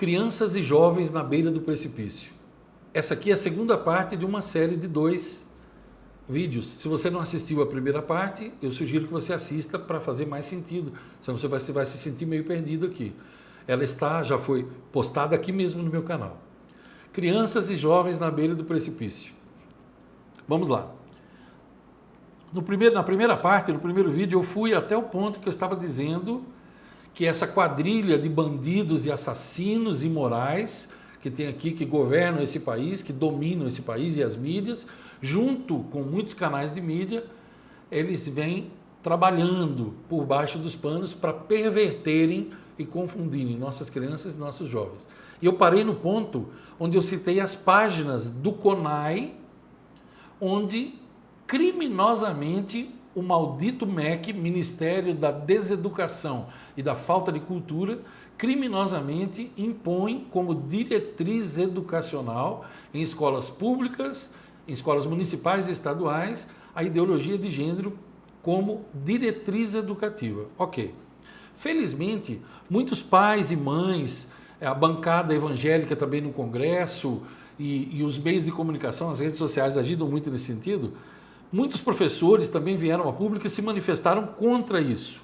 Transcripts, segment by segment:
Crianças e jovens na beira do precipício. Essa aqui é a segunda parte de uma série de 2 vídeos. Se você não assistiu a primeira parte, eu sugiro que você assista para fazer mais sentido, senão você vai se sentir meio perdido aqui. Ela já foi postada aqui mesmo no meu canal. Crianças e jovens na beira do precipício. Vamos lá. Na primeira parte, no primeiro vídeo, eu fui até o ponto que eu estava dizendo que essa quadrilha de bandidos e assassinos imorais que tem aqui, que governam esse país, que dominam esse país e as mídias, junto com muitos canais de mídia, eles vêm trabalhando por baixo dos panos para perverterem e confundirem nossas crianças e nossos jovens. E eu parei no ponto onde eu citei as páginas do CONAI, onde criminosamente o maldito MEC, Ministério da Deseducação e da Falta de Cultura, criminosamente impõe como diretriz educacional em escolas públicas, em escolas municipais e estaduais, a ideologia de gênero como diretriz educativa. Ok. Felizmente, muitos pais e mães, a bancada evangélica também no Congresso e os meios de comunicação, as redes sociais ajudam muito nesse sentido. Muitos professores também vieram a público e se manifestaram contra isso.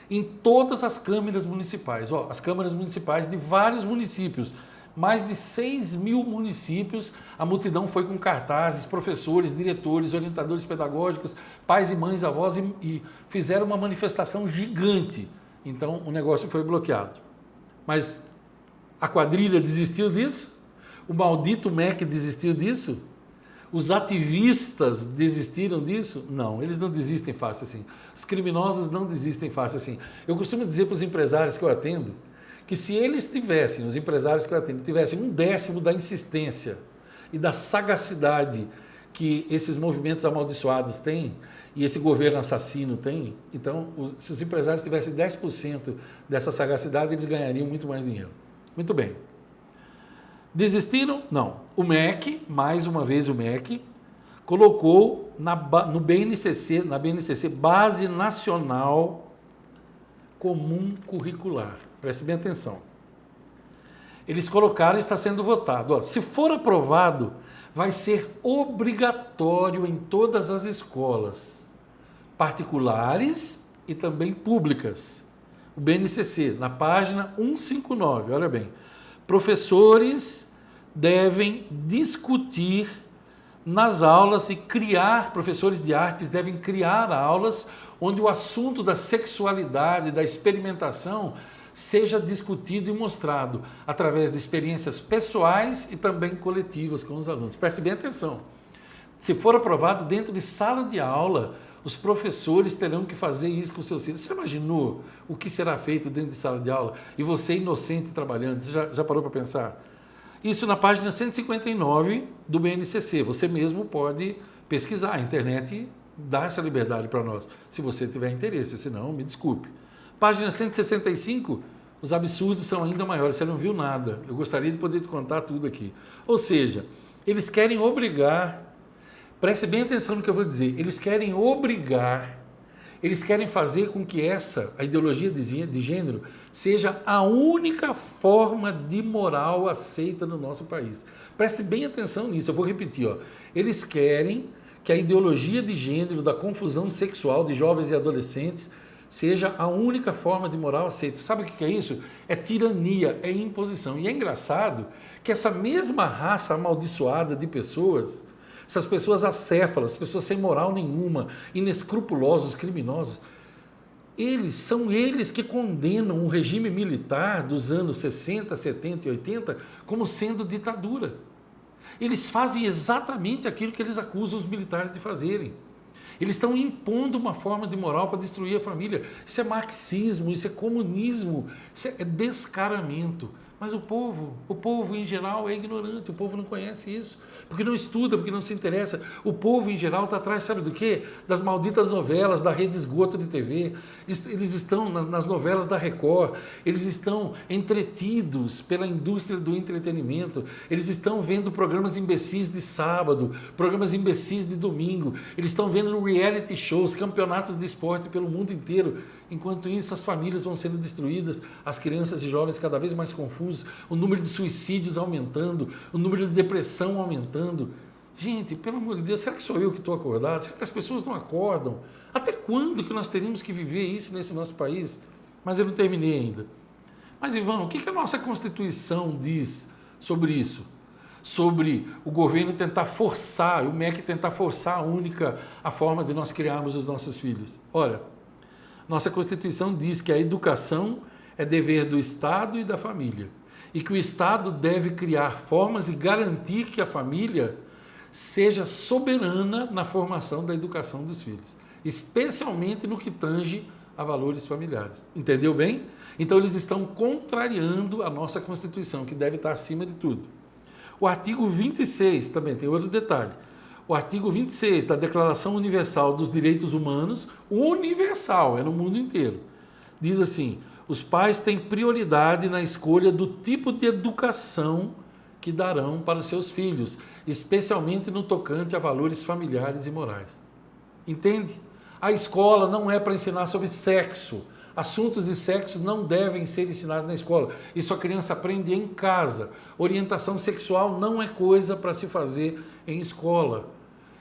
Em todas as câmaras municipais, as câmaras municipais de vários municípios, mais de 6 mil municípios, a multidão foi com cartazes, professores, diretores, orientadores pedagógicos, pais e mães, avós, e fizeram uma manifestação gigante. Então o negócio foi bloqueado. Mas a quadrilha desistiu disso? O maldito MEC desistiu disso? Os ativistas desistiram disso? Não, eles não desistem fácil assim. Os criminosos não desistem fácil assim. Eu costumo dizer para os empresários que eu atendo que se eles tivessem, os empresários que eu atendo, tivessem 1/10 da insistência e da sagacidade que esses movimentos amaldiçoados têm e esse governo assassino tem, então, se os empresários tivessem 10% dessa sagacidade, eles ganhariam muito mais dinheiro. Muito bem. Desistiram? Não. O MEC, mais uma vez o MEC, colocou no BNCC, na BNCC, Base Nacional Comum Curricular. Preste bem atenção. Eles colocaram e está sendo votado. Se for aprovado, vai ser obrigatório em todas as escolas, particulares e também públicas. O BNCC, na página 159, olha bem. Professores devem discutir nas aulas e professores de artes devem criar aulas onde o assunto da sexualidade, da experimentação, seja discutido e mostrado através de experiências pessoais e também coletivas com os alunos. Preste bem atenção. Se for aprovado dentro de sala de aula, os professores terão que fazer isso com seus filhos. Você imaginou o que será feito dentro de sala de aula? E você inocente trabalhando, você já parou para pensar? Isso na página 159 do BNCC. Você mesmo pode pesquisar. A internet dá essa liberdade para nós, se você tiver interesse, senão me desculpe. Página 165, os absurdos são ainda maiores. Você não viu nada. Eu gostaria de poder te contar tudo aqui. Ou seja, eles querem obrigar, preste bem atenção no que eu vou dizer, eles querem fazer com que a ideologia de gênero seja a única forma de moral aceita no nosso país. Preste bem atenção nisso, eu vou repetir. Eles querem que a ideologia de gênero, da confusão sexual de jovens e adolescentes, seja a única forma de moral aceita. Sabe o que é isso? É tirania, é imposição. E é engraçado que essa mesma raça amaldiçoada de pessoas, essas pessoas acéfalas, as pessoas sem moral nenhuma, inescrupulosos, criminosos, são eles que condenam o regime militar dos anos 60, 70 e 80 como sendo ditadura. Eles fazem exatamente aquilo que eles acusam os militares de fazerem. Eles estão impondo uma forma de moral para destruir a família. Isso é marxismo, isso é comunismo, isso é descaramento. Mas o povo em geral é ignorante, o povo não conhece isso, porque não estuda, porque não se interessa. O povo em geral está atrás, sabe do quê? Das malditas novelas, da rede esgoto de TV. Eles estão nas novelas da Record, eles estão entretidos pela indústria do entretenimento, eles estão vendo programas imbecis de sábado, programas imbecis de domingo, eles estão vendo reality shows, campeonatos de esporte pelo mundo inteiro. Enquanto isso, as famílias vão sendo destruídas, as crianças e jovens cada vez mais confusas, o número de suicídios aumentando, o número de depressão aumentando. Gente, pelo amor de Deus, será que sou eu que estou acordado? Será que as pessoas não acordam? Até quando que nós teríamos que viver isso nesse nosso país? Mas eu não terminei ainda. Mas, Ivan, o que a nossa Constituição diz sobre isso? Sobre o governo tentar forçar, o MEC tentar forçar a forma de nós criarmos os nossos filhos. Olha, nossa Constituição diz que a educação é dever do Estado e da família, e que o Estado deve criar formas e garantir que a família seja soberana na formação da educação dos filhos, especialmente no que tange a valores familiares. Entendeu bem? Então eles estão contrariando a nossa Constituição, que deve estar acima de tudo. O artigo 26 também tem outro detalhe. O artigo 26 da Declaração Universal dos Direitos Humanos, universal, é no mundo inteiro, diz assim: os pais têm prioridade na escolha do tipo de educação que darão para os seus filhos, especialmente no tocante a valores familiares e morais. Entende? A escola não é para ensinar sobre sexo. Assuntos de sexo não devem ser ensinados na escola. Isso a criança aprende em casa. Orientação sexual não é coisa para se fazer em escola.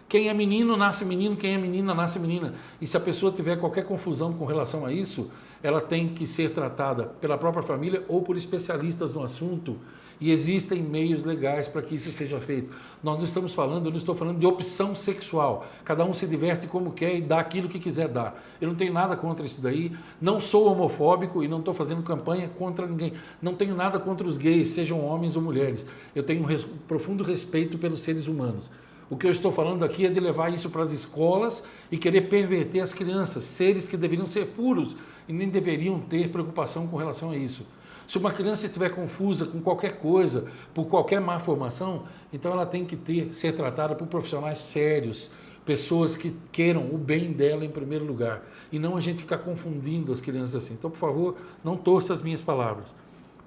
Quem é menino nasce menino, quem é menina nasce menina. E se a pessoa tiver qualquer confusão com relação a isso, ela tem que ser tratada pela própria família ou por especialistas no assunto. E existem meios legais para que isso seja feito. Nós não estamos falando, eu não estou falando de opção sexual. Cada um se diverte como quer e dá aquilo que quiser dar. Eu não tenho nada contra isso daí. Não sou homofóbico e não estou fazendo campanha contra ninguém. Não tenho nada contra os gays, sejam homens ou mulheres. Eu tenho um profundo respeito pelos seres humanos. O que eu estou falando aqui é de levar isso para as escolas e querer perverter as crianças, seres que deveriam ser puros e nem deveriam ter preocupação com relação a isso. Se uma criança estiver confusa com qualquer coisa, por qualquer má formação, então ela tem que ser tratada por profissionais sérios, pessoas que queiram o bem dela em primeiro lugar, e não a gente ficar confundindo as crianças assim. Então, por favor, não torça as minhas palavras.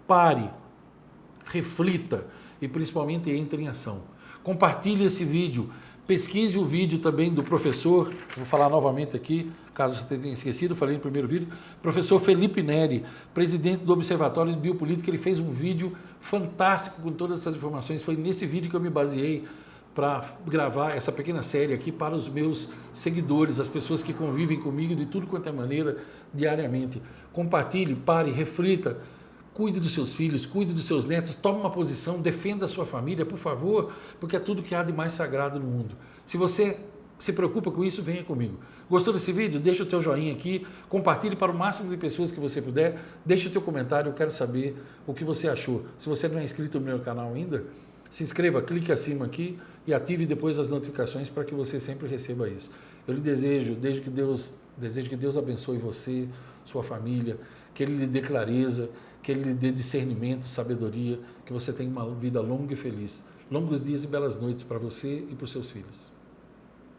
Pare, reflita e principalmente entre em ação. Compartilhe esse vídeo, pesquise o vídeo também do professor, vou falar novamente aqui, caso você tenha esquecido, falei no primeiro vídeo, professor Felipe Neri, presidente do Observatório de Biopolítica. Ele fez um vídeo fantástico com todas essas informações. Foi nesse vídeo que eu me baseei para gravar essa pequena série aqui para os meus seguidores, as pessoas que convivem comigo de tudo quanto é maneira, diariamente. Compartilhe, pare, reflita, cuide dos seus filhos, cuide dos seus netos, tome uma posição, defenda a sua família, por favor, porque é tudo que há de mais sagrado no mundo. Se você se preocupa com isso, venha comigo. Gostou desse vídeo? Deixa o teu joinha aqui, compartilhe para o máximo de pessoas que você puder, deixa o teu comentário, eu quero saber o que você achou. Se você não é inscrito no meu canal ainda, se inscreva, clique acima aqui e ative depois as notificações para que você sempre receba isso. Eu lhe desejo que Deus abençoe você, sua família, que Ele lhe dê clareza, que Ele lhe dê discernimento, sabedoria, que você tenha uma vida longa e feliz. Longos dias e belas noites para você e para os seus filhos.